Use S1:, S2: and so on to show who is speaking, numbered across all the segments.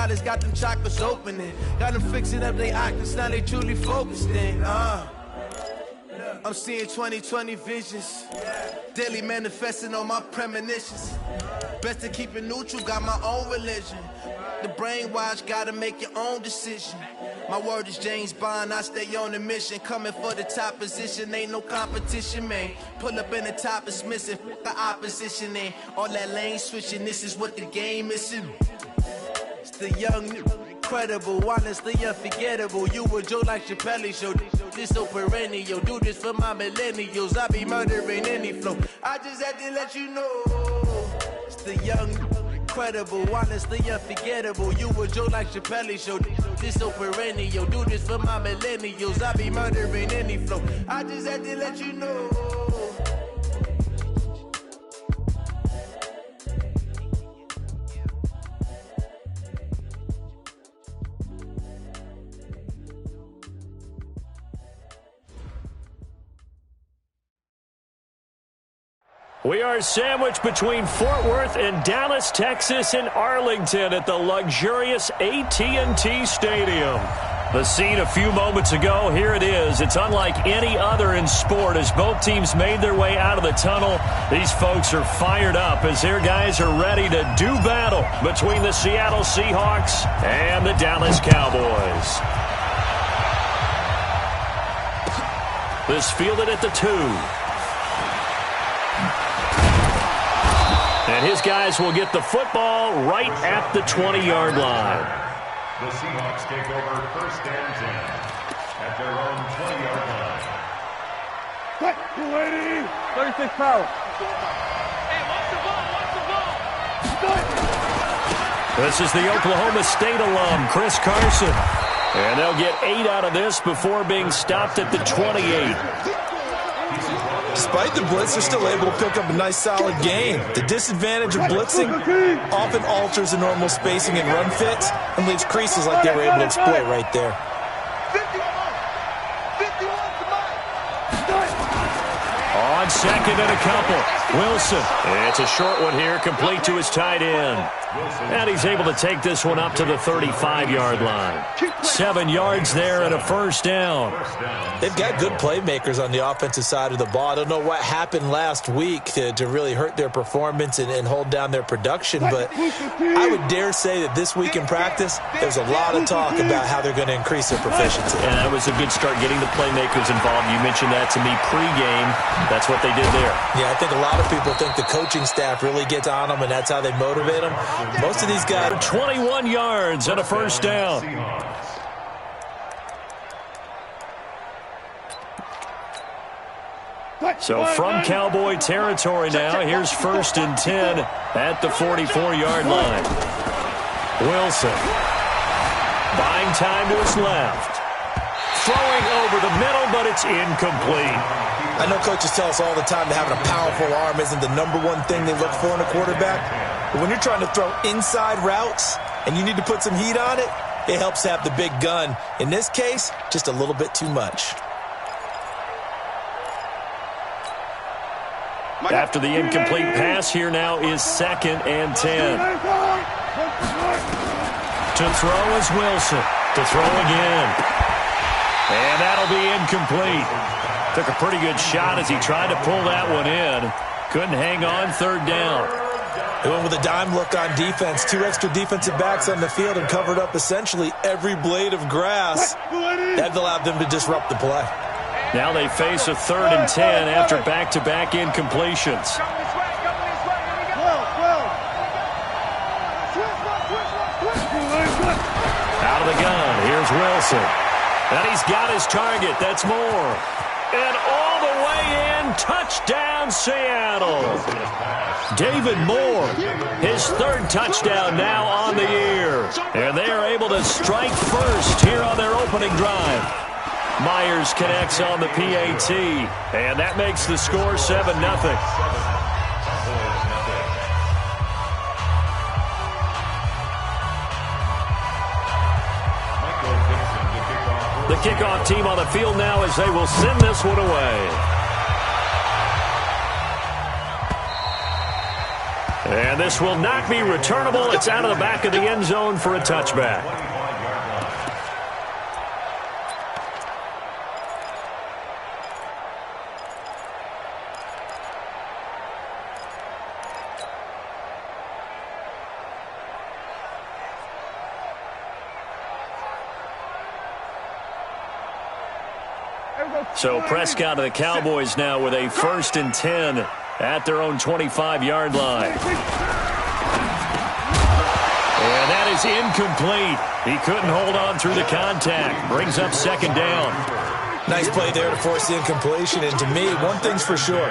S1: dollars, got them chocolates opening. Got them fixing up they octaves, now they truly focused in. I'm seeing 2020 visions. Daily manifesting on my premonitions. Best to keep it neutral, got my own religion. The brainwash, gotta make your own decision. My word is James Bond, I stay on the mission. Coming for the top position, ain't no competition, man. Pull up in the top, it's missing, the opposition ain't. All that lane switching, this is what the game missing. It's the young, incredible, honestly unforgettable. You a Joe like Chappelle show. This so perennial, do this for my millennials. I be murdering any flow. I just had to let you know. It's the young, incredible, honestly unforgettable. You a Joe like Chappelle show. This so perennial, do this for my millennials. I be murdering any flow. I just had to let you know.
S2: We are sandwiched between Fort Worth and Dallas, Texas, and Arlington at the luxurious AT&T Stadium. The scene a few moments ago, here it is. It's unlike any other in sport as both teams made their way out of the tunnel. These folks are fired up as their guys are ready to do battle between the Seattle Seahawks and the Dallas Cowboys. This fielded at the 2. And his guys will get the football right at the 20-yard line.
S3: The Seahawks take over first and 10 at their own 20-yard line.
S4: Quick, 280, 36 power.
S5: Hey, watch the ball.
S2: This is the Oklahoma State alum, Chris Carson. And they'll get 8 out of this before being stopped at the 28.
S6: Despite the blitz, they're still able to pick up a nice, solid gain. The disadvantage of blitzing often alters the normal spacing and run fits and leaves creases like they were able to exploit right there.
S2: On second and a couple, Wilson. It's a short one here, complete to his tight end. And he's able to take this one up to the 35-yard line. 7 yards there and a first down.
S6: They've got good playmakers on the offensive side of the ball. I don't know what happened last week to really hurt their performance and hold down their production, but I would dare say that this week in practice, there's a lot of talk about how they're going to increase their proficiency.
S2: And that was a good start getting the playmakers involved. You mentioned that to me pregame. That's what they did there.
S6: Yeah, I think a lot of people think the coaching staff really gets on them, and that's how they motivate them. Most of these guys...
S2: 21 yards and a first down. So from Cowboy territory now, here's first and 10 at the 44-yard line. Wilson buying time to his left. Throwing over the middle, but it's incomplete.
S6: I know coaches tell us all the time that having a powerful arm isn't the number one thing they look for in a quarterback. But when you're trying to throw inside routes and you need to put some heat on it, it helps to have the big gun. In this case, just a little bit too much.
S2: After the incomplete pass, here now is second and 10. To throw is Wilson. To throw again. And that'll be incomplete. Took a pretty good shot as he tried to pull that one in. Couldn't hang on, third down.
S6: They went with a dime look on defense. 2 extra defensive backs on the field and covered up essentially every blade of grass. That allowed them to disrupt the play.
S2: Now they face a third and 10 after back-to-back incompletions. Out of the gun, here's Wilson. And he's got his target, that's more. And all the way in, touchdown Seattle. David Moore, his third touchdown now on the year. And they are able to strike first here on their opening drive. Myers connects on the PAT, and that makes the score 7-0. The kickoff team on the field now as they will send this one away. And this will not be returnable. It's out of the back of the end zone for a touchback. So Prescott of the Cowboys now with a 1st and 10 at their own 25-yard line. And that is incomplete. He couldn't hold on through the contact. Brings up 2nd down.
S6: Nice play there to force the incompletion. And to me, one thing's for sure.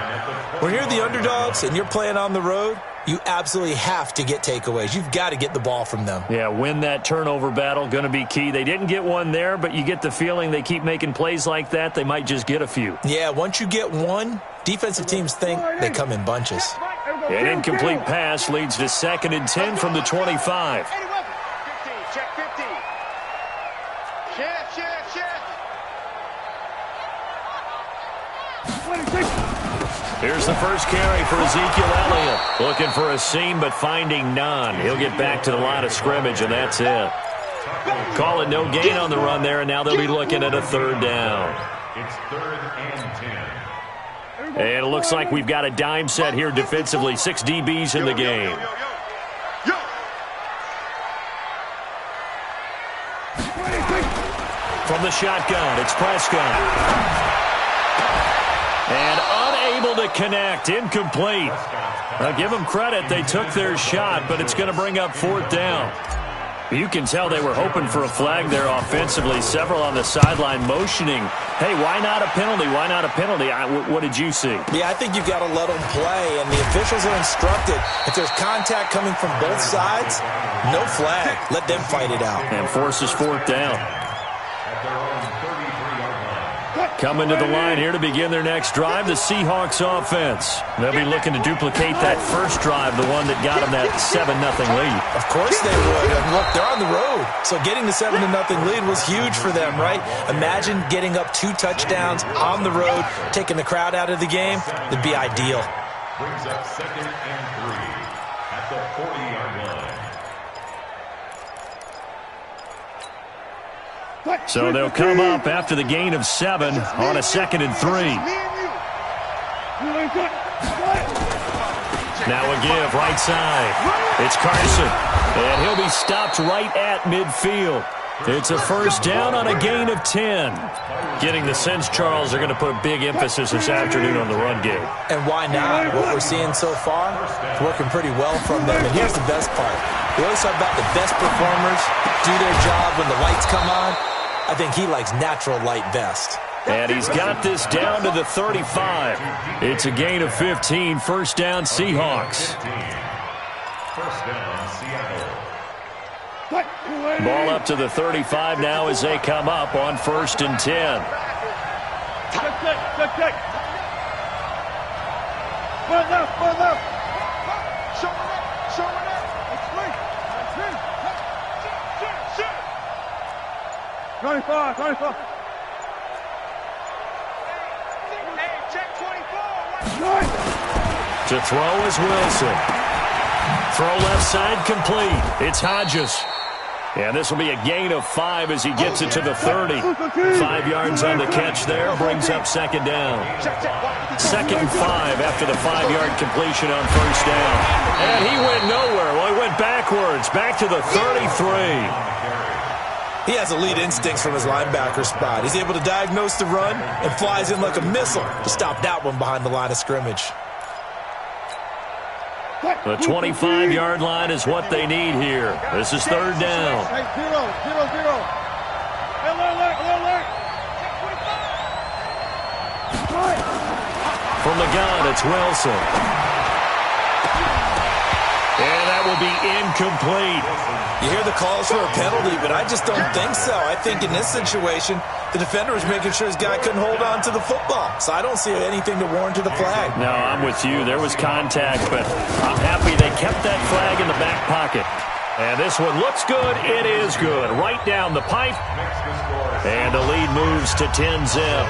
S6: When you're the underdogs and you're playing on the road, you absolutely have to get takeaways. You've got to get the ball from them.
S2: Yeah, win that turnover battle, going to be key. They didn't get one there, but you get the feeling they keep making plays like that, they might just get a few.
S6: Yeah, once you get one, defensive teams think they come in bunches.
S2: An incomplete pass leads to 2nd and 10 from the 25.
S5: 50, check 50. Shift.
S2: Here's the first carry for Ezekiel Elliott. Looking for a seam, but finding none. He'll get back to the line of scrimmage, and that's it. Call it no gain on the run there, and now they'll be looking at a 3rd down.
S3: It's 3rd and 10.
S2: And it looks like we've got a dime set here defensively. 6 DBs in the game. From the shotgun, it's Prescott. And unable to connect, incomplete. Now give them credit, they took their shot, but it's going to bring up 4th down. You can tell they were hoping for a flag there offensively. Several on the sideline motioning, hey, why not a penalty? Why not a penalty? What did you see?
S6: Yeah, I think you've got to let them play, and the officials are instructed. If there's contact coming from both sides, no flag. Let them fight it out.
S2: And forces 4th down. Coming to the line here to begin their next drive, the Seahawks offense. They'll be looking to duplicate that first drive, the one that got them that 7-0 lead.
S6: Of course they would. And look, they're on the road. So getting the 7-0 lead was huge for them, right? Imagine getting up 2 touchdowns on the road, taking the crowd out of the game. It'd be ideal.
S3: Brings up 2nd and 3 at the 40-yard line.
S2: So they'll come up after the gain of 7 on a 2nd and 3. Now a give, right side. It's Carson, and he'll be stopped right at midfield. It's a 1st down on a gain of 10. Getting the sense, Charles, they're going to put a big emphasis this afternoon on the run game.
S6: And why not? What we're seeing so far is working pretty well from them. And here's the best part. We always talk about the best performers do their job when the lights come on. I think he likes natural light best.
S2: And he's got this down to the 35. It's a gain of 15. 1st down, Seahawks.
S3: 1st down, Seattle.
S2: Ball up to the 35 now as they come up on 1st and 10.
S4: Check. Run up. Show it up. It's 25.
S5: Hey, check 24.
S2: To throw is Wilson. Throw left side complete. It's Hodges. And this will be a gain of 5 as he gets it to the 30. 5 yards on the catch there. Brings up 2nd down. 2nd and 5 after the 5-yard completion on 1st down. And he went nowhere. Well, he went backwards. Back to the 33.
S6: He has elite instincts from his linebacker spot. He's able to diagnose the run and flies in like a missile to stop that one behind the line of scrimmage.
S2: The 25-yard line is what they need here. This is 3rd down.
S4: Hey, 0. Alert.
S2: From the gun, it's Wilson. And that will be incomplete.
S6: You hear the calls for a penalty, but I just don't think so. I think in this situation, the defender was making sure his guy couldn't hold on to the football. So I don't see anything to warrant to the flag.
S2: No, I'm with you. There was contact, but I'm happy they kept that flag in the back pocket. And this one looks good. It is good. Right down the pipe. And the lead moves to 10-zip.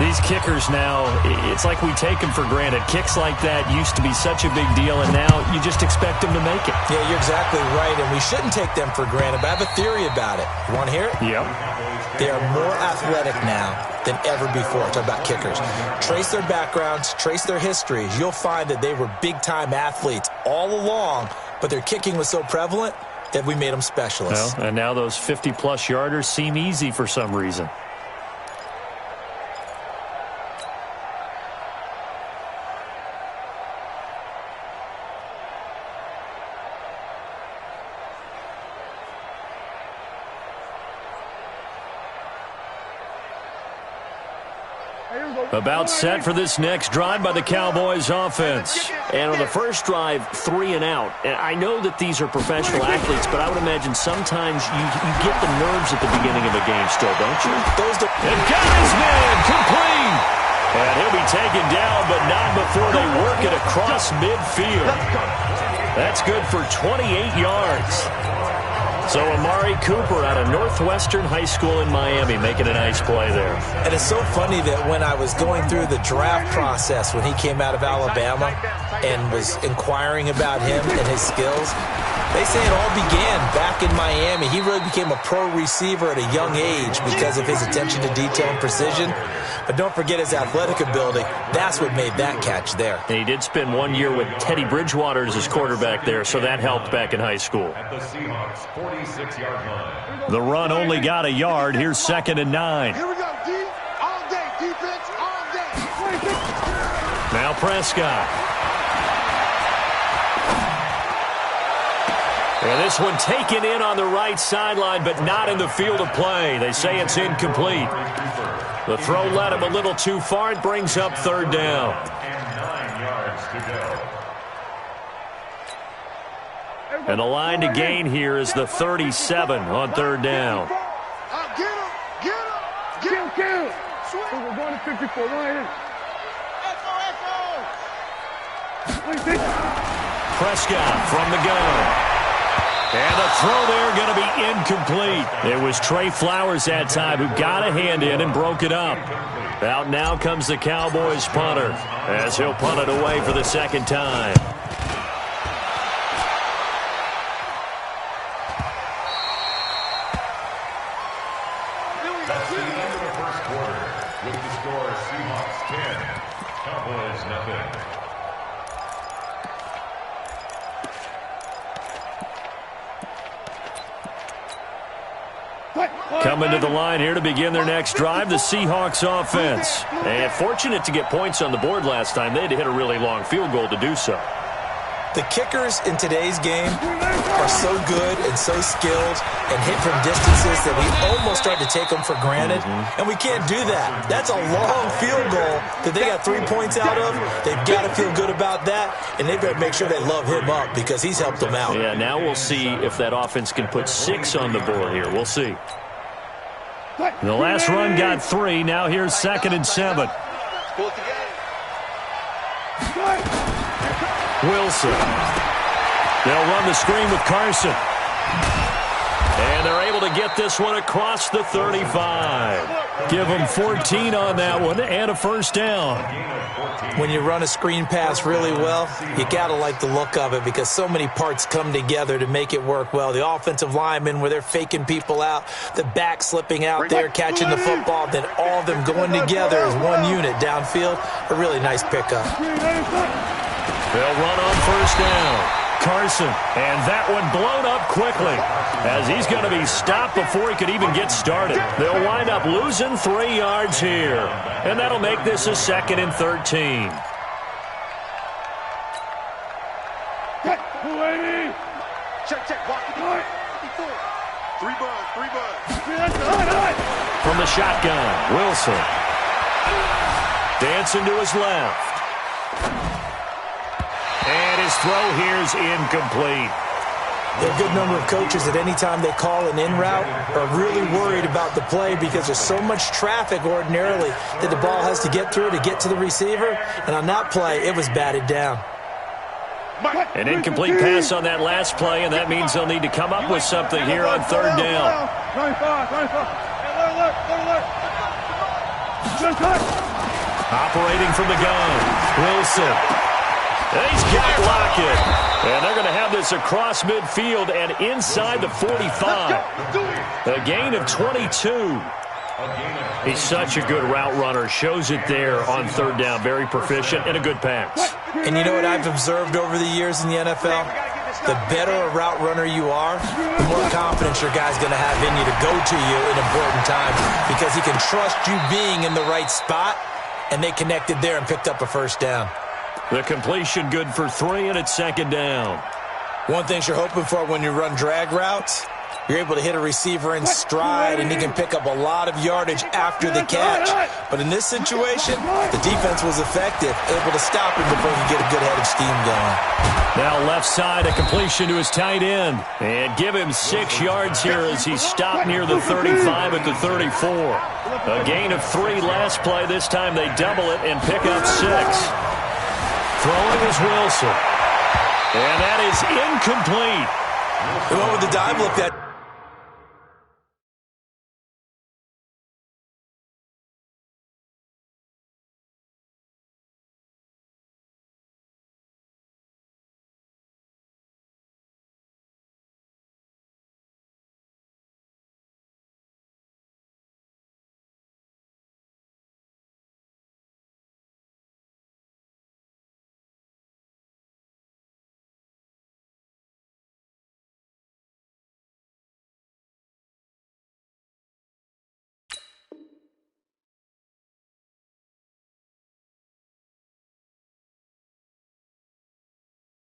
S2: These kickers now, it's like we take them for granted. Kicks like that used to be such a big deal, and now you just expect them to make it.
S6: Yeah, you're exactly right, and we shouldn't take them for granted, but I have a theory about it. You want to hear it?
S2: Yep.
S6: They are more athletic now than ever before. Talk about kickers. Trace their backgrounds, trace their histories. You'll find that they were big-time athletes all along, but their kicking was so prevalent that we made them specialists.
S2: Well, and now those 50-plus yarders seem easy for some reason. About set for this next drive by the Cowboys offense.
S7: And on the first drive, 3 and out. And I know that these are professional athletes, but I would imagine sometimes you get the nerves at the beginning of a game still, don't you?
S2: And got his man complete. And he'll be taken down, but not before they work it across midfield. That's good for 28 yards. So Amari Cooper out of Northwestern High School in Miami making a nice play there.
S6: And it's so funny that when I was going through the draft process when he came out of Alabama and was inquiring about him and his skills, they say it all began back in Miami. He really became a pro receiver at a young age because of his attention to detail and precision. But don't forget his athletic ability. That's what made that catch there.
S2: And he did spend 1 year with Teddy Bridgewater as his quarterback there, so that helped back in high school.
S3: At the Seahawks 46-yard line.
S2: The run only got a yard. Here's 2nd and 9.
S4: Here we go, D. All day, defense, all day.
S2: Now Prescott. And this one taken in on the right sideline, but not in the field of play. They say it's incomplete. The throw led him a little too far. It brings up 3rd down.
S3: And 9 yards to go.
S2: And the line to gain here is the 37 on 3rd down.
S4: Get him, get him, get him. We're going to 54, go ahead.
S2: Prescott from the gun. And the throw there going to be incomplete. It was Trey Flowers that time who got a hand in and broke it up. Out now comes the Cowboys punter as he'll punt it away for the 2nd time.
S3: That's the end of the first quarter. With the score, Seahawks 10, Cowboys nothing.
S2: Coming to the line here to begin their next drive, the Seahawks offense. And fortunate to get points on the board last time. They had to hit a really long field goal to do so.
S6: The kickers in today's game are so good and so skilled and hit from distances that we almost start to take them for granted. And we can't do that. That's a long field goal that they got 3 points out of. They've got to feel good about that, and they've got to make sure they love him up because he's helped them out.
S2: Yeah, now we'll see if that offense can put 6 on the board here. We'll see. The last run got 3. Now here's 2nd and 7. Wilson. They'll run the screen with Carson. And they're able to get this one across the 35. Give them 14 on that one and a 1st down.
S6: When you run a screen pass really well, you got to like the look of it because so many parts come together to make it work well. The offensive linemen where they're faking people out, the back slipping out there, catching the football, then all of them going together as one unit downfield. A really nice pickup.
S2: They'll run on 1st down. Carson, and that one blown up quickly as he's going to be stopped before he could even get started. They'll wind up losing 3 yards here, and that'll make this a 2nd and 13.
S5: Check. Block. 3 buds.
S2: From the shotgun, Wilson. Dancing to his left. And his throw here is incomplete.
S6: There are a good number of coaches that any time they call an in route are really worried about the play because there's so much traffic ordinarily that the ball has to get through to get to the receiver. And on that play, it was batted down.
S2: An incomplete pass on that last play, and that means they'll need to come up with something here on 3rd down.
S4: 95. Alert.
S2: Operating from the gun, Wilson. He's got Lockett. And they're going to have this across midfield and inside the 45. A gain of 22. He's such a good route runner. Shows it there on third down. Very proficient and a good pass.
S6: And you know what I've observed over the years in the NFL? The better a route runner you are, the more confidence your guy's going to have in you to go to you in important times because he can trust you being in the right spot, and they connected there and picked up a first down.
S2: The completion good for 3, and it's second down.
S6: One thing you're hoping for when you run drag routes, you're able to hit a receiver in stride, and he can pick up a lot of yardage after the catch. But in this situation, the defense was effective, able to stop him before he could get a good head of steam going.
S2: Now left side, a completion to his tight end. And give him 6 yards here as he stopped near the 35 at the 34. A gain of 3 last play. This time they double it and pick up 6. Throwing is Wilson. And that is incomplete.
S6: They went with the dive look that.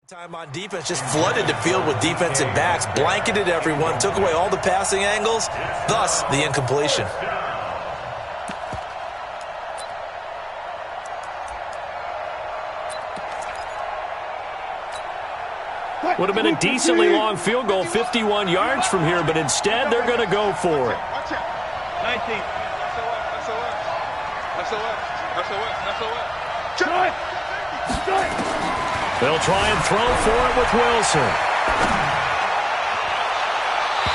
S6: Time on defense, just flooded the field with defensive backs, blanketed everyone, took away all the passing angles, thus the incompletion.
S2: Would have been a decently long field goal, 51 yards from here, but instead they're going to go for it.
S5: 19.
S2: They'll try and throw for it with Wilson.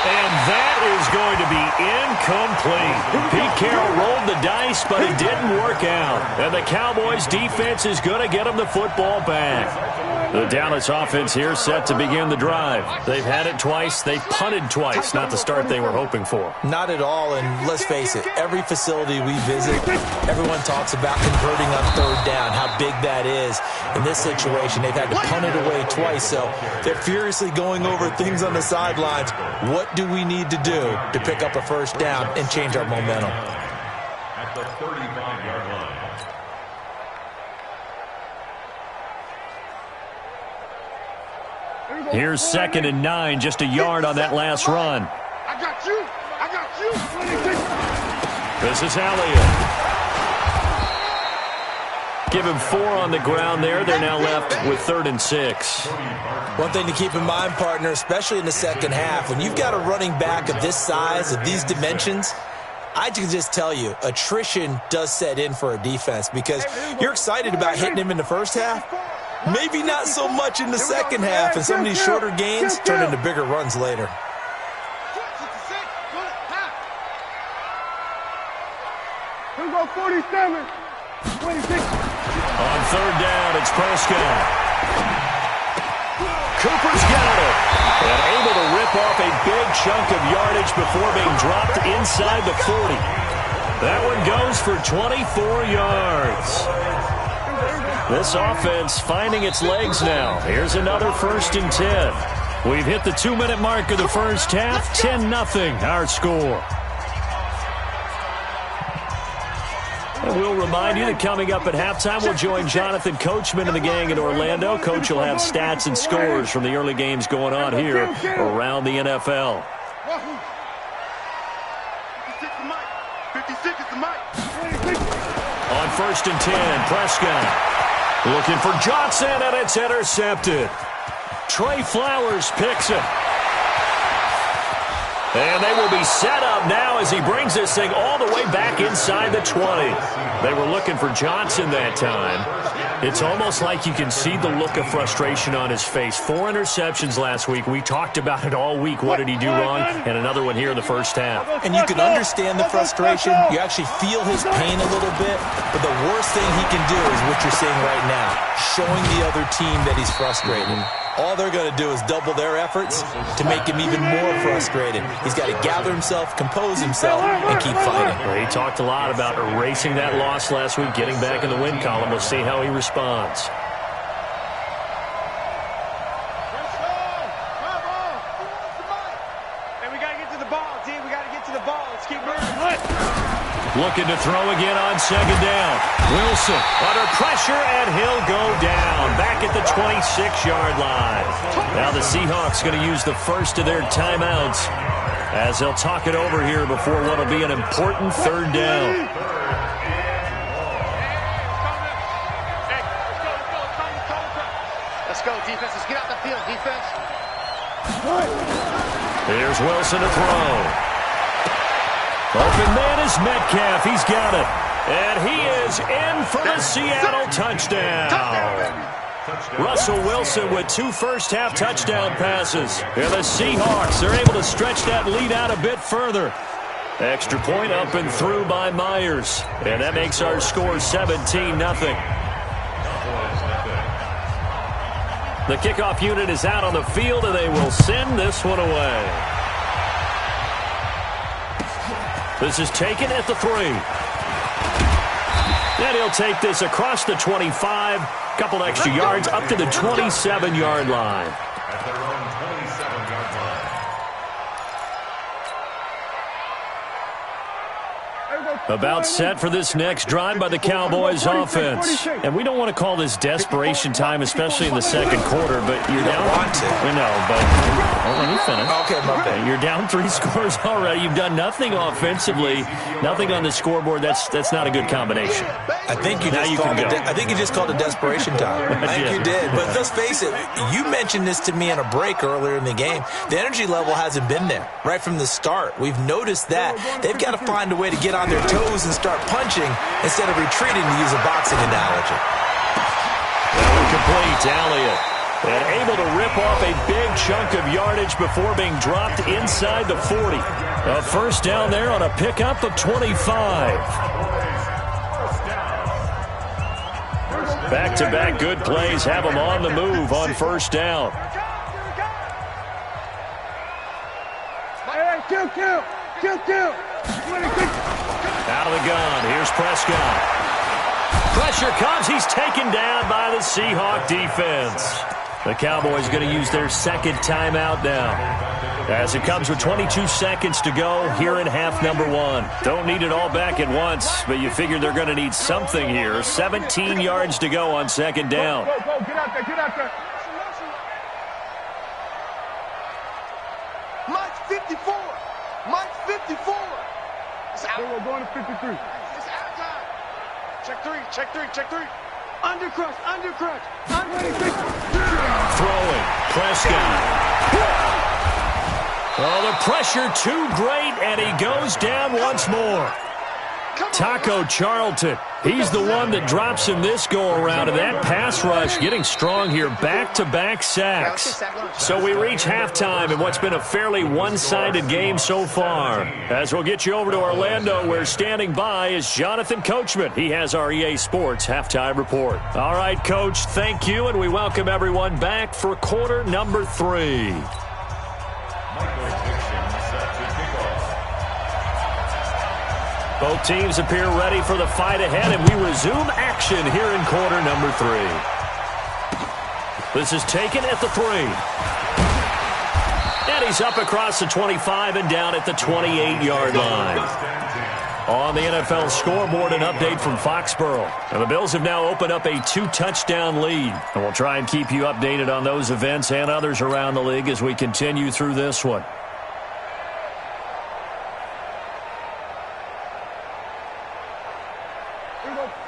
S2: And that is going to be incomplete. Pete Carroll rolled the dice, but it didn't work out. And the Cowboys' defense is going to get them the football back. The Dallas offense here set to begin the drive. They've had it twice. They've punted twice. Not the start they were hoping for.
S6: Not at all, and let's face it, every facility we visit, everyone talks about converting on third down, how big that is. In this situation, they've had to punt it away twice, so they're furiously going over things on the sidelines. What do we need to do to pick up a first down and change our momentum?
S3: At the 35-yard line.
S2: Here's 2nd and 9, just a yard on that last run.
S4: I got you. I got you.
S2: This is Elliott. Give him 4 on the ground there. They're now left with 3rd and 6.
S6: One thing to keep in mind, partner, especially in the second half, when you've got a running back of this size, of these dimensions, I can just tell you, attrition does set in for a defense because you're excited about hitting him in the first half. Maybe not so much in the second half, and some of these shorter gains turn into bigger runs later.
S4: Here we go, 47. 26.
S2: On 3rd down, it's Prescott. Cooper's got it. And able to rip off a big chunk of yardage before being dropped inside the 40. That one goes for 24 yards. This offense finding its legs now. Here's another 1st and 10. We've hit the 2-minute mark of the first half. 10-0 our score. And we'll remind you that coming up at halftime, we'll join Jonathan Coachman and the gang in Orlando. Coach will have stats and scores from the early games going on here around the NFL.
S5: 56 is the mic.
S2: On 1st and 10, Prescott. Looking for Johnson, and it's intercepted. Trey Flowers picks it. And they will be set up now as he brings this thing all the way back inside the 20. They were looking for Johnson that time. It's almost like you can see the look of frustration on his face. 4 interceptions last week. We talked about it all week. What did he do wrong? And another one here in the first half.
S6: And you can understand the frustration. You actually feel his pain a little bit. But the worst thing he can do is what you're seeing right now, showing the other team that he's frustrated. All they're going to do is double their efforts to make him even more frustrated. He's got to gather himself, compose himself, and keep fighting.
S2: Well, he talked a lot about erasing that loss last week, getting back in the win column. We'll see how he responds.
S5: Hey, we got to get to the ball, team. We got to get to the ball. Let's keep moving.
S2: Looking to throw again on second down. Wilson under pressure, and he'll go down. Back at the 26-yard line. Now the Seahawks going to use the first of their timeouts as they'll talk it over here before what will be an important third down.
S5: Let's go, defense. Let's get out the field, defense.
S2: Here's Wilson to throw. Open man is Metcalf. He's got it. And he is in for the Seattle touchdown. Russell Wilson with 2 first-half touchdown passes. And the Seahawks are able to stretch that lead out a bit further. Extra point up and through by Myers. And that makes our score 17-0. The kickoff unit is out on the field, and they will send this one away. This is taken at the 3. And he'll take this across the 25. Couple extra yards up to the 27-yard line.
S3: At their own 27-yard line.
S2: About set for this next drive by the Cowboys offense. And we don't want to call this desperation time, especially in the second quarter, but you're down. We know, but let me finish.
S6: Okay, my bad.
S2: You're down 3 scores already. You've done nothing offensively, nothing on the scoreboard. That's not a good combination.
S6: I think you just called it desperation time. I think you did. But let's face it, you mentioned this to me in a break earlier in the game. The energy level hasn't been there right from the start. We've noticed that. They've got to find a way to get on their toes and start punching instead of retreating, to use a boxing analogy.
S2: Complete Elliott. And able to rip off a big chunk of yardage before being dropped inside the 40. A first down there on a pickup of 25. Back-to-back good plays have them on the move on first down.
S4: Hey, kill.
S2: Out of the gun. Here's Prescott. Pressure comes. He's taken down by the Seahawk defense. The Cowboys going to use their second timeout now, as it comes with 22 seconds to go here in half number 1. Don't need it all back at once, but you figure they're going to need something here. 17 yards to go on second down.
S4: Go. Get out there.
S5: Mike's 54. Mike's 54. It's out.
S4: We're going to 53.
S5: It's out time. Check three. Undercrush.
S2: Throwing. Prescott. Oh, the pressure too great, and he goes down once more. Taco Charlton, he's the one that drops him this go-around, and that pass rush getting strong here, back-to-back sacks. So we reach halftime in what's been a fairly one-sided game so far. As we'll get you over to Orlando, where standing by is Jonathan Coachman. He has our EA Sports halftime report. All right, Coach, thank you, and we welcome everyone back for quarter number 3. Both teams appear ready for the fight ahead, and we resume action here in quarter number 3. This is taken at the 3. And he's up across the 25 and down at the 28-yard line. On the NFL scoreboard, an update from Foxborough. And the Bills have now opened up a 2-touchdown lead. And we'll try and keep you updated on those events and others around the league as we continue through this one.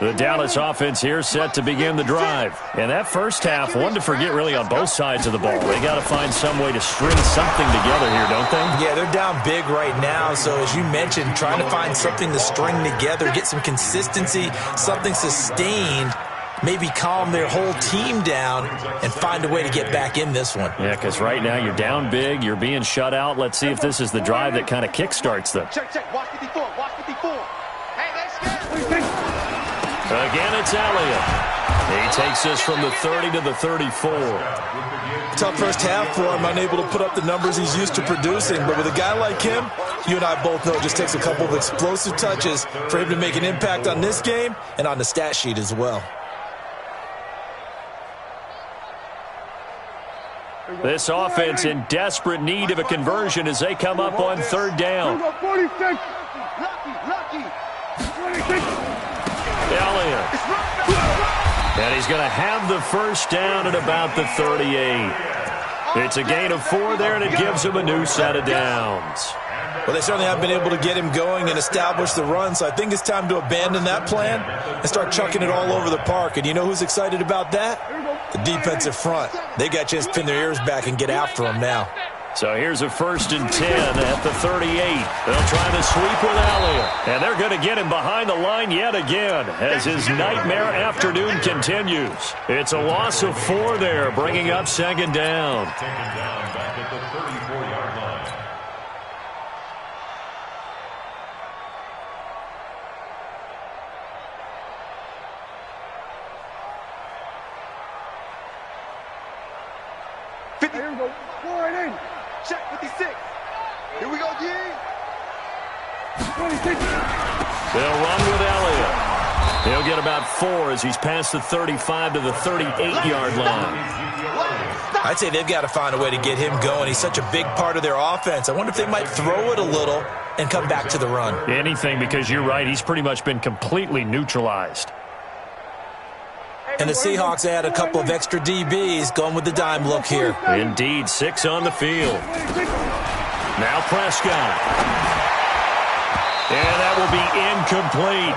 S2: The Dallas offense here set to begin the drive. And that first half, one to forget really on both sides of the ball. They got to find some way to string something together here, don't they?
S6: Yeah, they're down big right now. So as you mentioned, trying to find something to string together, get some consistency, something sustained, maybe calm their whole team down and find a way to get back in this one.
S2: Yeah, because right now you're down big, you're being shut out. Let's see if this is the drive that kind of kickstarts them.
S5: Check. Watch 54. Watch 54. Hey, they scared.
S2: Again, it's Elliott. He takes us from the 30 to the 34.
S6: Tough first half for him, unable to put up the numbers he's used to producing. But with a guy like him, you and I both know it just takes a couple of explosive touches for him to make an impact on this game and on the stat sheet as well.
S2: This offense in desperate need of a conversion as they come up on third down.
S4: 46.
S5: Lucky.
S4: 26.
S2: Elliott. And he's going to have the first down at about the 38. It's a gain of 4 there, and it gives him a new set of downs.
S6: Well, they certainly have been able to get him going and establish the run, so I think it's time to abandon that plan and start chucking it all over the park. And you know who's excited about that? The defensive front. They got a chance to pin their ears back and get after him now.
S2: So here's a 1st and 10 at the 38. They'll try to sweep with Elliott. And they're going to get him behind the line yet again as his nightmare afternoon continues. It's a loss of 4 there, bringing up 2nd down.
S3: Taken down back at the 34-yard line.
S4: Here we go. 4 and 8.
S5: Check 56. Here we go, G.
S4: 26.
S2: They'll run with Elliott. He'll get about 4 as he's past the 35 to the 38-yard line.
S6: I'd say they've got to find a way to get him going. He's such a big part of their offense. I wonder if they might throw it a little and come back to the run.
S2: Anything, because you're right. He's pretty much been completely neutralized.
S6: And the Seahawks add a couple of extra DBs going with the dime look here.
S2: Indeed, 6 on the field. Now Prescott. And that will be incomplete.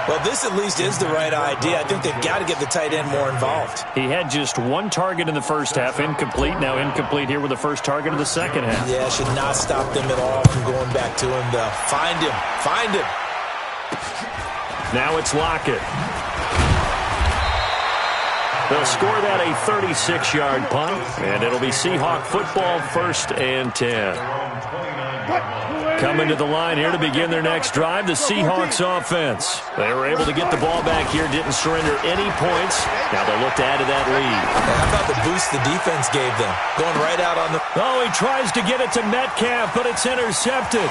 S6: Well, this at least is the right idea. I think they've got to get the tight end more involved.
S2: He had just 1 target in the first half, incomplete. Now incomplete here with the first target of the second half.
S6: Yeah, should not stop them at all from going back to him, though. Find him.
S2: Now it's Lockett. They'll score that a 36-yard punt, and it'll be Seahawk football, 1st and 10. Coming to the line here to begin their next drive, the Seahawks offense. They were able to get the ball back here, didn't surrender any points. Now they'll look to add to that lead.
S6: How about the boost the defense gave them? Going right out on the...
S2: Oh, he tries to get it to Metcalf, but it's intercepted.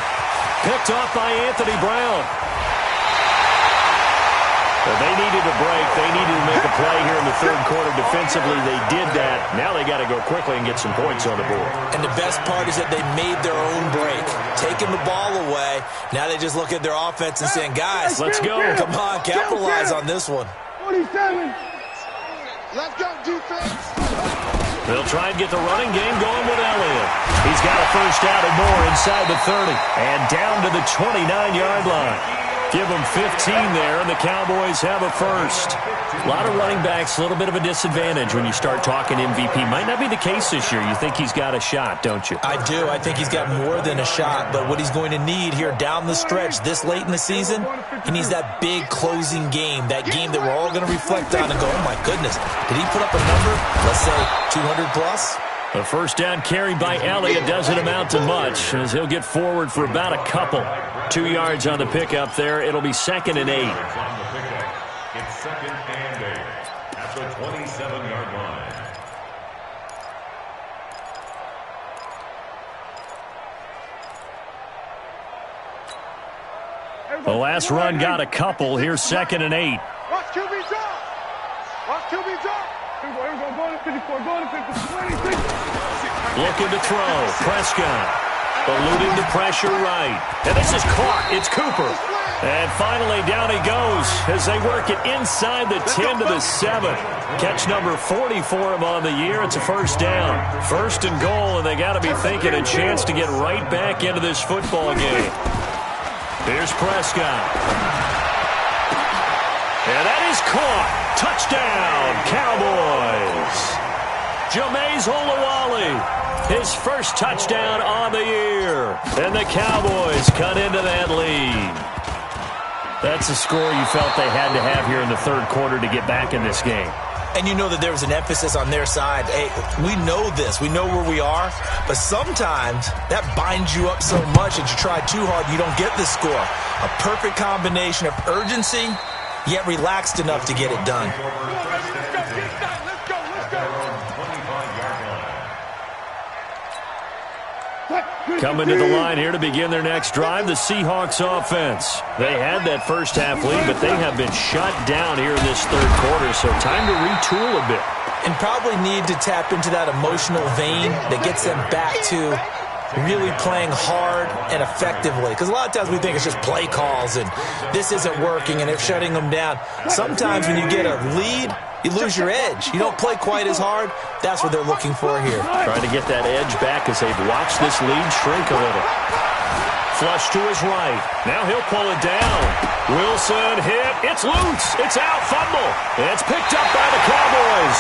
S2: Picked off by Anthony Brown. Well, they needed a break. They needed to make a play here in the 3rd quarter. Defensively, they did that. Now they got to go quickly and get some points on the board.
S6: And the best part is that they made their own break. Taking the ball away. Now they just look at their offense and saying, guys,
S2: let's go.
S6: Come on, capitalize on this one.
S4: 47.
S5: Let's go, defense.
S2: They'll try and get the running game going with Elliott. He's got a first down and more inside the 30. And down to the 29-yard line. Give them 15 there, and the Cowboys have a first. A lot of running backs, a little bit of a disadvantage when you start talking MVP. Might not be the case this year. You think he's got a shot, don't you?
S6: I do. I think he's got more than a shot, but what he's going to need here down the stretch this late in the season, he needs that big closing game, that game that we're all going to reflect on and go, oh, my goodness, did he put up a number, let's say 200 plus?
S2: The first down carry by Elliott doesn't amount to much as he'll get forward for about a couple. 2 yards on the pickup there. It'll be 2nd and 8.
S3: It's 2nd and 8 at the 27-yard line.
S2: The last run got a couple. Here's 2nd and 8.
S5: Watch QB drop. Watch QB drop.
S4: Here we go. Going to 54. Going to 56.
S2: Looking to throw. Prescott. Eluding the pressure right. And this is caught. It's Cooper. And finally down he goes as they work it inside the 10 to the 7. Catch number 40 for him on the year. It's a first down. 1st and goal, and they got to be thinking a chance to get right back into this football game. Here's Prescott. And that is caught. Touchdown, Cowboys. Jameis Olawale, his first touchdown on the year. And the Cowboys cut into that lead. That's a score you felt they had to have here in the third quarter to get back in this game.
S6: And you know that there was an emphasis on their side. Hey, we know this. We know where we are. But sometimes that binds you up so much that you try too hard, you don't get the score. A perfect combination of urgency, yet relaxed enough to get it done.
S2: Coming to the line here to begin their next drive, the Seahawks offense. They had that first half lead, but they have been shut down here in this third quarter, so time to retool a bit.
S6: And probably need to tap into that emotional vein that gets them back to really playing hard and effectively. Because a lot of times we think it's just play calls and this isn't working and they're shutting them down. Sometimes when you get a lead, you lose your edge. You don't play quite as hard. That's what they're looking for here.
S2: Trying to get that edge back as they've watched this lead shrink a little. Flush to his right. Now he'll pull it down. Wilson hit. It's loose. It's out. Fumble. It's picked up by the Cowboys.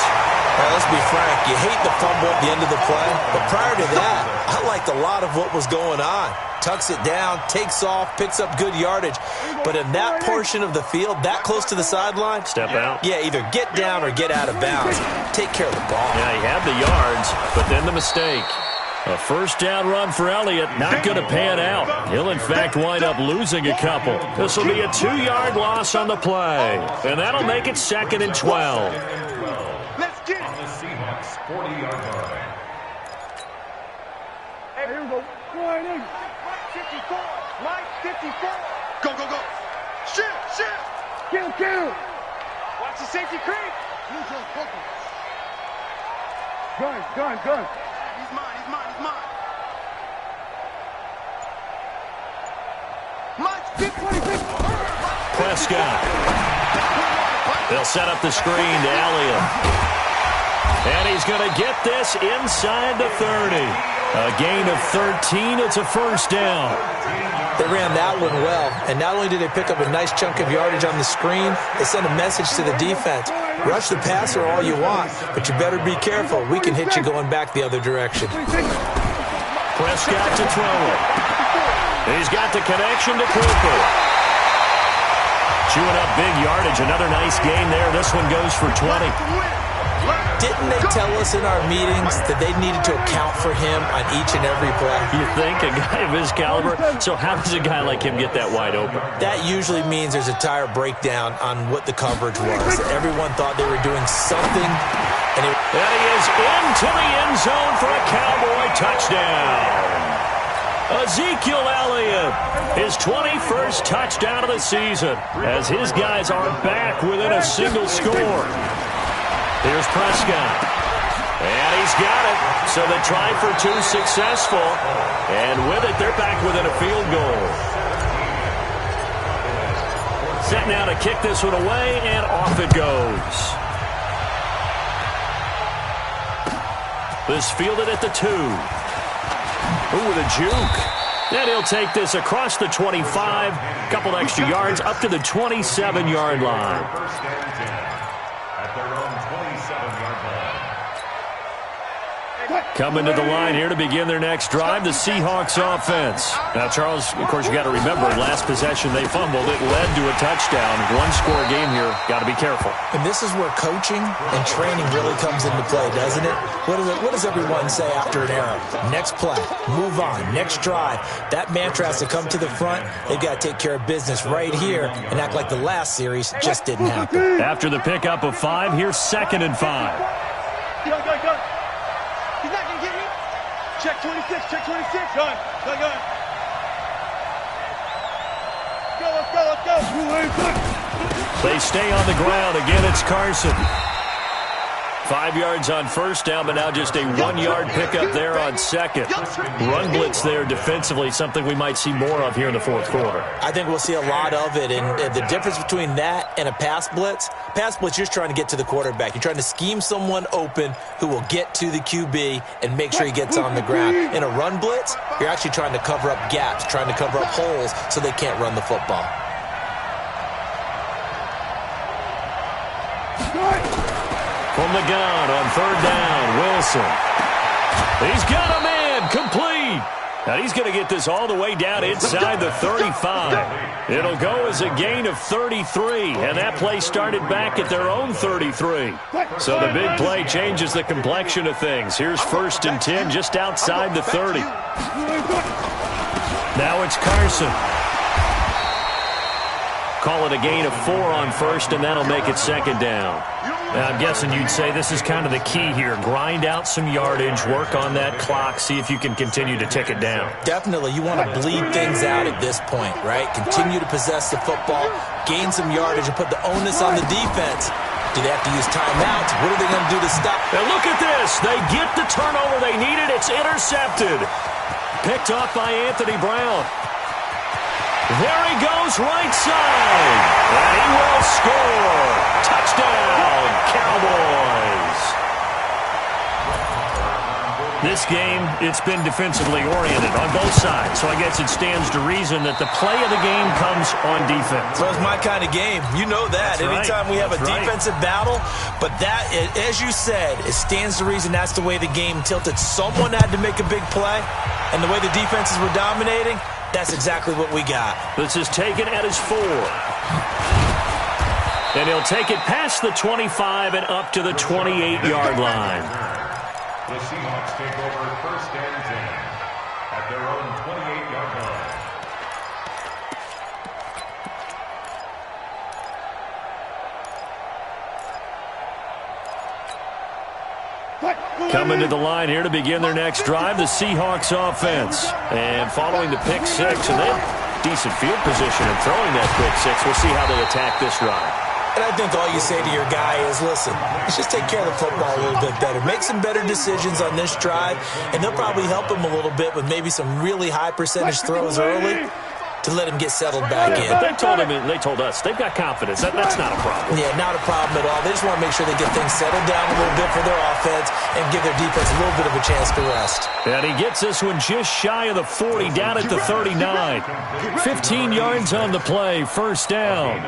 S6: Well, let's be frank. You hate the fumble at the end of the play. But prior to that, I liked a lot of what was going on. Tucks it down, takes off, picks up good yardage. But in that portion of the field, that close to the sideline,
S2: step out.
S6: Yeah, either get down or get out of bounds. Take care of the ball.
S2: Yeah, he had the yards, but then the mistake. A first down run for Elliott, not going to pan out. He'll, in fact, wind up losing a couple. This will be a 2-yard loss on the play, and that'll make it 2nd and 12.
S5: Let's get it.
S3: On the Seahawks 40-yard line.
S4: Hey, here we go. Go ahead, in.
S5: 54. Mike 54. Go, go, go. Shift.
S4: Kill.
S5: Watch the safety creep.
S4: Gun.
S5: He's mine. Mike 56.
S2: Prescott. They'll set up the screen to Elliott. And he's going to get this inside the 30. A gain of 13. It's a first down.
S6: They ran that one well. And not only did they pick up a nice chunk of yardage on the screen, they sent a message to the defense. Rush the passer all you want, but you better be careful. We can hit you going back the other direction.
S2: Prescott to throw it. He's got the connection to Cooper. Chewing up big yardage. Another nice gain there. This one goes for 20.
S6: Didn't they tell us in our meetings that they needed to account for him on each and every play?
S2: You think? A guy of his caliber? So how does a guy like him get that wide open?
S6: That usually means there's a tire breakdown on what the coverage was. Everyone thought they were doing something. And
S2: he is into the end zone for a Cowboy touchdown. Ezekiel Elliott, his 21st touchdown of the season, as his guys are back within a single score. Here's Prescott. And he's got it. So they try for 2 successful. And with it, they're back within a field goal. Set now to kick this one away, and off it goes. This fielded at the 2. Ooh, with a juke. And he'll take this across the 25. Couple extra yards up to the 27-yard line.
S3: First and 10 at their own 27-yard line.
S2: Coming to the line here to begin their next drive, the Seahawks offense. Now, Charles, of course, you got to remember, last possession they fumbled. It led to a touchdown. One-score game here. Got to be careful.
S6: And this is where coaching and training really comes into play, doesn't it? What does everyone say after an error? Next play, move on, next drive. That mantra has to come to the front. They've got to take care of business right here and act like the last series just didn't happen.
S2: After the pickup of 5, here's 2nd and 5.
S5: Go. He's not going to get me. Check 26. Gun. Let's go.
S2: They stay on the ground. Again, it's Carson. 5 yards on first down, but now just a 1-yard pickup there on second. Run blitz there defensively, something we might see more of here in the fourth quarter.
S6: I think we'll see a lot of it, and the difference between that and a pass blitz, you're just trying to get to the quarterback. You're trying to scheme someone open who will get to the QB and make sure he gets on the ground. In a run blitz, you're actually trying to cover up gaps, trying to cover up holes so they can't run the football.
S2: From the gun on third down, Wilson. He's got a man, complete. And he's going to get this all the way down inside the 35. It'll go as a gain of 33, and that play started back at their own 33. So the big play changes the complexion of things. Here's 1st and 10 just outside the 30. Now it's Carson. Call it a gain of 4 on 1st, and that'll make it 2nd down. Now, I'm guessing you'd say this is kind of the key here. Grind out some yardage, work on that clock, see if you can continue to tick it down.
S6: Definitely. You want to bleed things out at this point, right? Continue to possess the football, gain some yardage, and put the onus on the defense. Do they have to use timeouts? What are they going to do to stop?
S2: And look at this. They get the turnover they needed. It's intercepted. Picked off by Anthony Brown. There he goes, right side. And he will score. Touchdown, Cowboys. This game, it's been defensively oriented on both sides, so I guess it stands to reason that the play of the game comes on defense.
S6: Well, it's my kind of game. You know that.
S2: That's
S6: Anytime
S2: right.
S6: we have a
S2: That's
S6: defensive battle, but that, as you said, it stands to reason that's the way the game tilted. Someone had to make a big play, and the way the defenses were dominating, that's exactly what we got.
S2: This is taken at his 4. And he'll take it past the 25 and up to the 28-yard line.
S3: The Seahawks take over 1st and 10 at their own 28-yard line.
S2: Coming to the line here to begin their next drive, the Seahawks offense. And following the pick 6, and they have decent field position in throwing that pick 6. We'll see how they attack this drive.
S6: And I think all you say to your guy is, listen, let's just take care of the football a little bit better. Make some better decisions on this drive, and they'll probably help him a little bit with maybe some really high percentage throws early to let him get settled back in.
S2: But they told him, and they told us, they've got confidence. That's not a problem.
S6: Yeah, not a problem at all. They just want to make sure they get things settled down a little bit for their offense and give their defense a little bit of a chance to rest.
S2: And he gets this one just shy of the 40, down at the 39. 15 yards on the play, 1st down.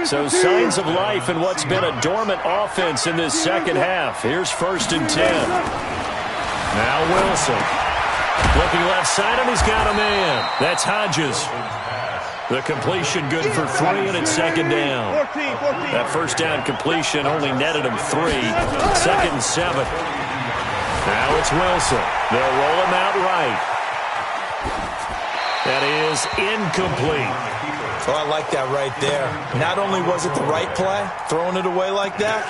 S2: So signs of life in what's been a dormant offense in this second half. Here's 1st and 10. Now Wilson. Looking left side, and he's got a man. That's Hodges. The completion good for 3, and it's 2nd down. That 1st down completion only netted him 3. 2nd and 7. Now it's Wilson. They'll roll him out right. That is incomplete.
S6: Oh, I like that right there. Not only was it the right play, throwing it away like that,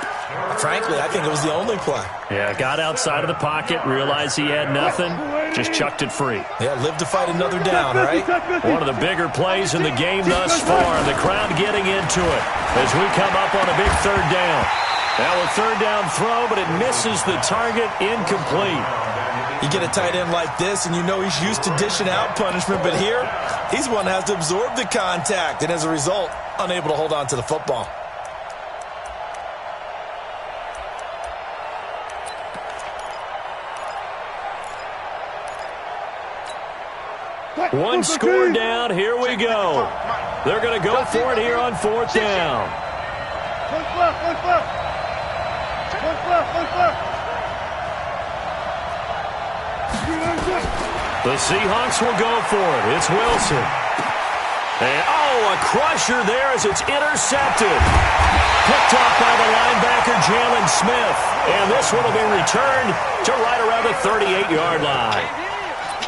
S6: frankly, I think it was the only play.
S2: Yeah, got outside of the pocket, realized he had nothing, just chucked it free.
S6: Yeah, live to fight another down, right?
S2: One of the bigger plays in the game thus far, and the crowd getting into it as we come up on a big 3rd down. Now a 3rd down throw, but it misses the target, incomplete.
S6: You get a tight end like this, and you know he's used to dishing out punishment, but here, he's one that has to absorb the contact, and as a result, unable to hold on to the football.
S2: One score down, here we go. They're going to go for it here on 4th down. The Seahawks will go for it. It's Wilson. And, a crusher there as it's intercepted. Picked off by the linebacker, Jalen Smith. And this one will be returned to right around the 38-yard line.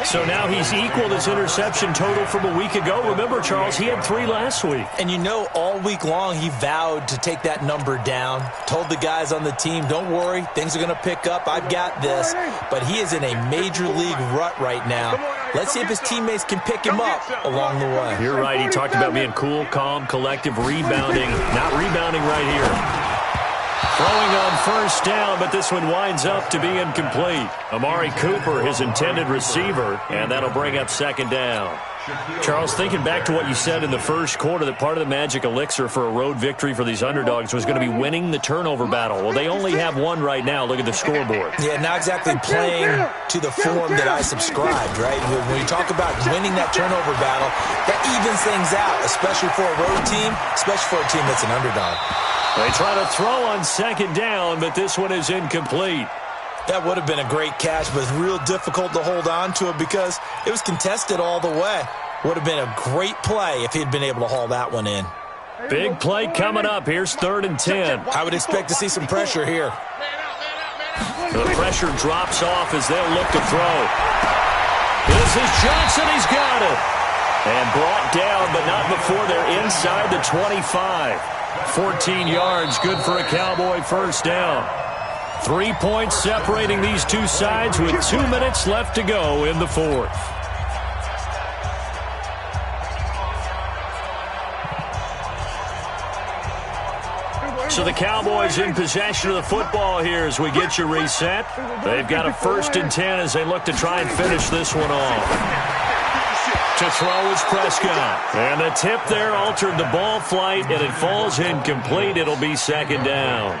S2: So now he's equaled his interception total from a week ago. Remember, Charles, he had 3 last week.
S6: And you know, all week long he vowed to take that number down. Told the guys on the team, don't worry, things are going to pick up. I've got this. But he is in a major league rut right now. Let's see if his teammates can pick him up along the way.
S2: You're right. He talked about being cool, calm, collective, rebounding. Not rebounding right here. Throwing on 1st down, but this one winds up to be incomplete. Amari Cooper, his intended receiver, and that'll bring up 2nd down. Charles, thinking back to what you said in the first quarter, that part of the magic elixir for a road victory for these underdogs was going to be winning the turnover battle. Well, they only have one right now. Look at the scoreboard.
S6: Yeah, not exactly playing to the form that I subscribed, right? When you talk about winning that turnover battle, that evens things out, especially for a road team, especially for a team that's an underdog.
S2: They try to throw on second down, but this one is incomplete.
S6: That would have been a great catch, but it's real difficult to hold on to it because it was contested all the way. Would have been a great play if he'd been able to haul that one in.
S2: Big play coming up. Here's 3rd and 10.
S6: I would expect to see some pressure here.
S2: The pressure drops off as they'll look to throw. This is Johnson. He's got it. And brought down, but not before they're inside the 25. 14 yards, good for a Cowboy first down. 3 points separating these two sides with 2 minutes left to go in the fourth. So the Cowboys in possession of the football here as we get you reset. They've got a 1st and 10 as they look to try and finish this one off. To throw is Prescott. And the tip there altered the ball flight, and it falls incomplete. It'll be 2nd down.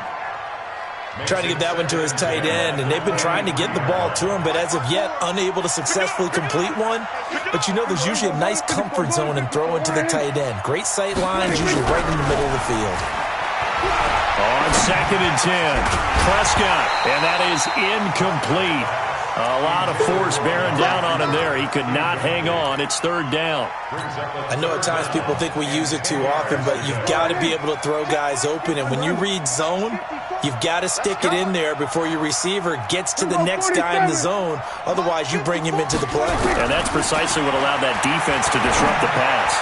S6: Trying to get that one to his tight end, and they've been trying to get the ball to him, but as of yet, unable to successfully complete one. But you know, there's usually a nice comfort zone in throwing to the tight end. Great sight lines, usually right in the middle of the field.
S2: On 2nd and 10, Prescott, and that is incomplete. A lot of force bearing down on him there. He could not hang on. It's 3rd down.
S6: I know at times people think we use it too often, but you've got to be able to throw guys open. And when you read zone, you've got to stick it in there before your receiver gets to the next guy in the zone. Otherwise, you bring him into the play.
S2: And that's precisely what allowed that defense to disrupt the pass.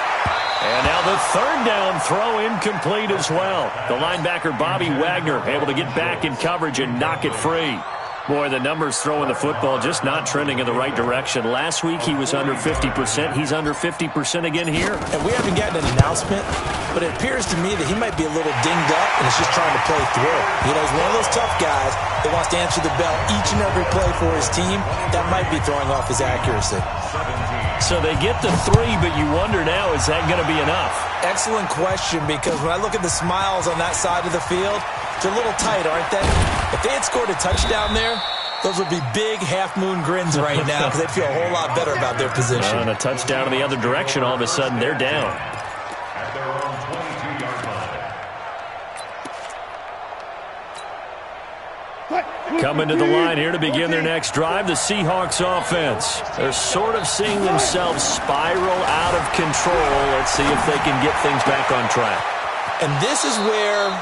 S2: And now the 3rd down throw incomplete as well. The linebacker, Bobby Wagner, able to get back in coverage and knock it free. Boy, the numbers throwing the football just not trending in the right direction. Last week he was under 50%. He's under 50% again here.
S6: And we haven't gotten an announcement, but it appears to me that he might be a little dinged up and is just trying to play through. You know, he's one of those tough guys that wants to answer the bell each and every play for his team. That might be throwing off his accuracy.
S2: So they get the 3, but you wonder now, is that going to be enough?
S6: Excellent question, because when I look at the smiles on that side of the field, they're a little tight, aren't they? If they had scored a touchdown there, those would be big half-moon grins right now because they'd feel a whole lot better about their position.
S2: And a touchdown in the other direction, all of a sudden they're down.
S3: At their own 22-yard line.
S2: Coming to the line here to begin their next drive, the Seahawks offense. They're sort of seeing themselves spiral out of control. Let's see if they can get things back on track.
S6: And this is where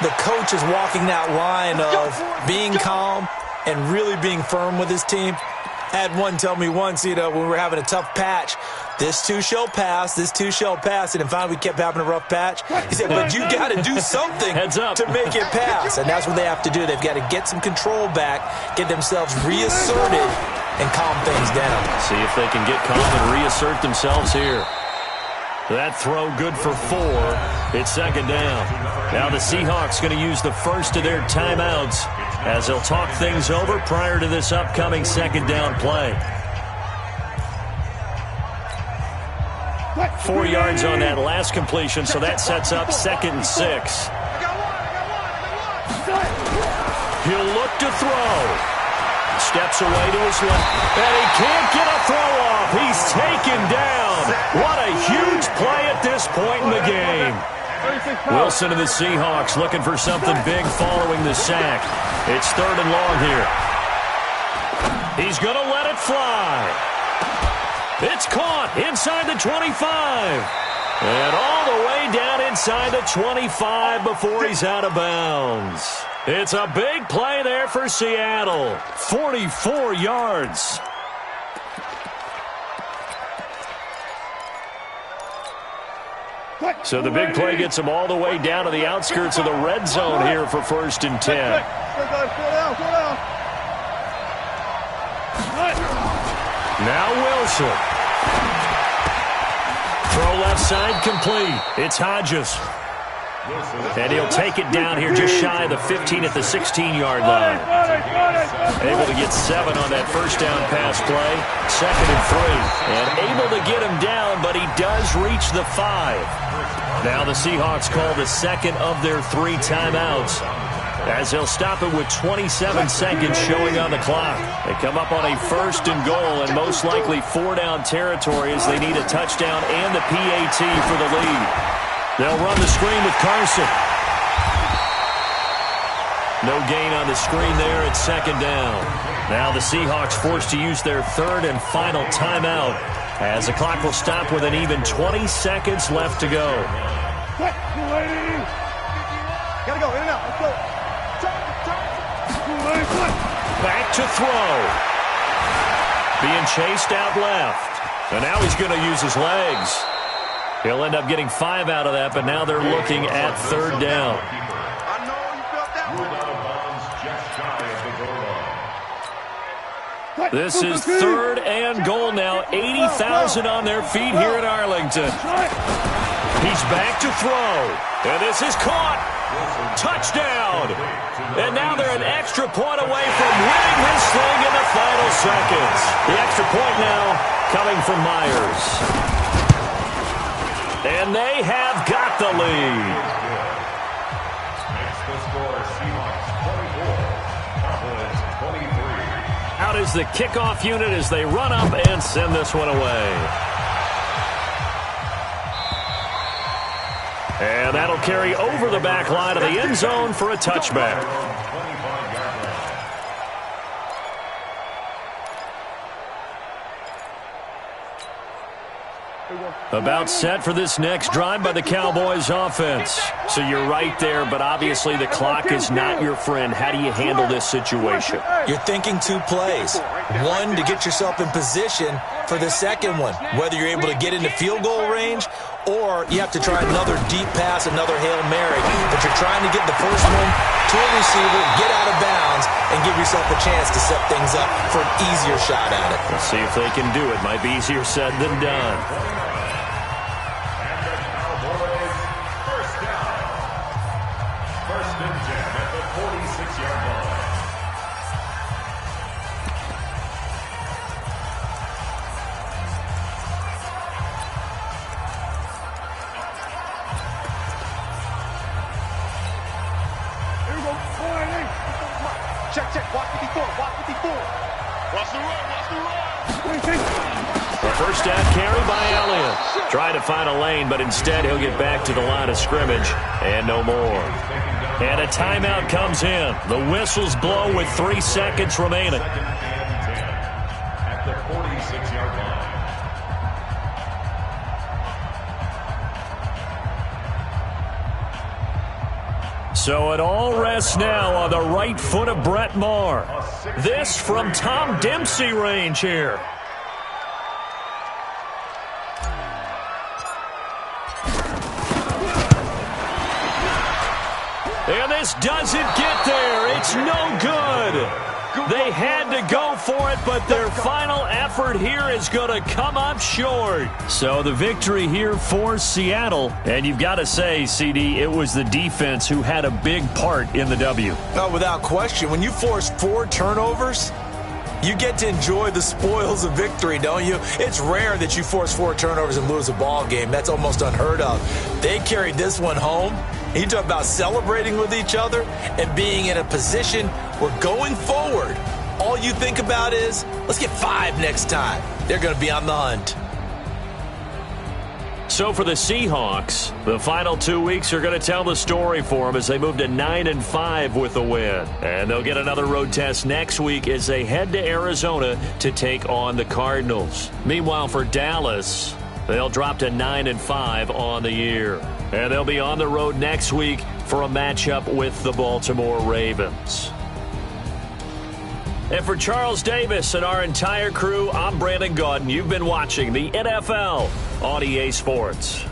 S6: the coach is walking that line of being calm and really being firm with his team. I had one tell me once, you know, when we were having a tough patch, this too shall pass, this too shall pass. And finally we kept having a rough patch. He said, but you got to do something to make it pass. And that's what they have to do. They've got to get some control back, get themselves reasserted, and calm things down.
S2: See if they can get calm and reassert themselves here. That throw good for 4. It's 2nd down. Now the Seahawks going to use the first of their timeouts as they'll talk things over prior to this upcoming 2nd down play. 4 yards on that last completion, so that sets up 2nd and 6. He'll look to throw. Steps away to his left, and he can't get a throw off. He's taken down. What a huge play at this point in the game. Wilson and the Seahawks looking for something big following the sack. It's 3rd and long here. He's going to let it fly. It's caught inside the 25. And all the way down inside the 25 before he's out of bounds. It's a big play there for Seattle. 44 yards. So the big play gets him all the way down to the outskirts of the red zone here for 1st and 10. Now Wilson. Throw left side complete. It's Hodges. And he'll take it down here just shy of the 15 at the 16-yard line. Able to get 7 on that first down pass play. 2nd and 3. And able to get him down, but he does reach the 5. Now the Seahawks call the second of their 3 timeouts, as they'll stop it with 27 seconds showing on the clock. They come up on a 1st and goal and most likely 4-down territory as they need a touchdown and the PAT for the lead. They'll run the screen with Carson. No gain on the screen there at 2nd down. Now the Seahawks forced to use their 3rd and final timeout, as the clock will stop with an even 20 seconds left to go.
S5: Gotta go, in and out, let's go.
S2: Back to throw. Being chased out left. And now he's going to use his legs. He'll end up getting 5 out of that, but now they're looking at 3rd down.
S5: I know you felt that one.
S2: This is 3rd and goal now. 80,000 on their feet here at Arlington. He's back to throw. And this is caught. Touchdown. And now they're an extra point away from winning this thing in the final seconds. The extra point now coming from Myers. And they have got the lead.
S3: Makes the score Seahawks 24, Cowboys 23.
S2: Out is the kickoff unit as they run up and send this one away. And that'll carry over the back line of the end zone for a touchback. About set for this next drive by the Cowboys offense. So you're right there, but obviously the clock is not your friend. How do you handle this situation?
S6: You're thinking 2 plays. One, to get yourself in position for the second one, whether you're able to get into field goal range or you have to try another deep pass, another Hail Mary. But you're trying to get the first one to a receiver, get out of bounds, and give yourself a chance to set things up for an easier shot at it.
S2: Let's see if they can do it. Might be easier said than done.
S5: Check, watch 54, watch 54. Watch the run, watch the run.
S2: The first down carry by Elliott. Trying to find a lane, but instead he'll get back to the line of scrimmage and no more. And a timeout comes in. The whistles blow with 3 seconds remaining.
S3: At the 46-yard line.
S2: So it all rests now on the right foot of Brett Maher. This from Tom Dempsey range here. And this doesn't get there. It's no good. They had to go for it, but their final effort here is going to come up short. So the victory here for Seattle. And you've got to say, CD, it was the defense who had a big part in the W.
S6: No, without question. When you force 4 turnovers, you get to enjoy the spoils of victory, don't you? It's rare that you force 4 turnovers and lose a ball game. That's almost unheard of. They carried this one home. You talk about celebrating with each other and being in a position where going forward, all you think about is, let's get 5 next time. They're going to be on the hunt.
S2: So for the Seahawks, the final 2 weeks are going to tell the story for them as they move to 9-5 with a win. And they'll get another road test next week as they head to Arizona to take on the Cardinals. Meanwhile, for Dallas, they'll drop to 9-5 on the year. And they'll be on the road next week for a matchup with the Baltimore Ravens. And for Charles Davis and our entire crew, I'm Brandon Gaudin. You've been watching the NFL on EA Sports.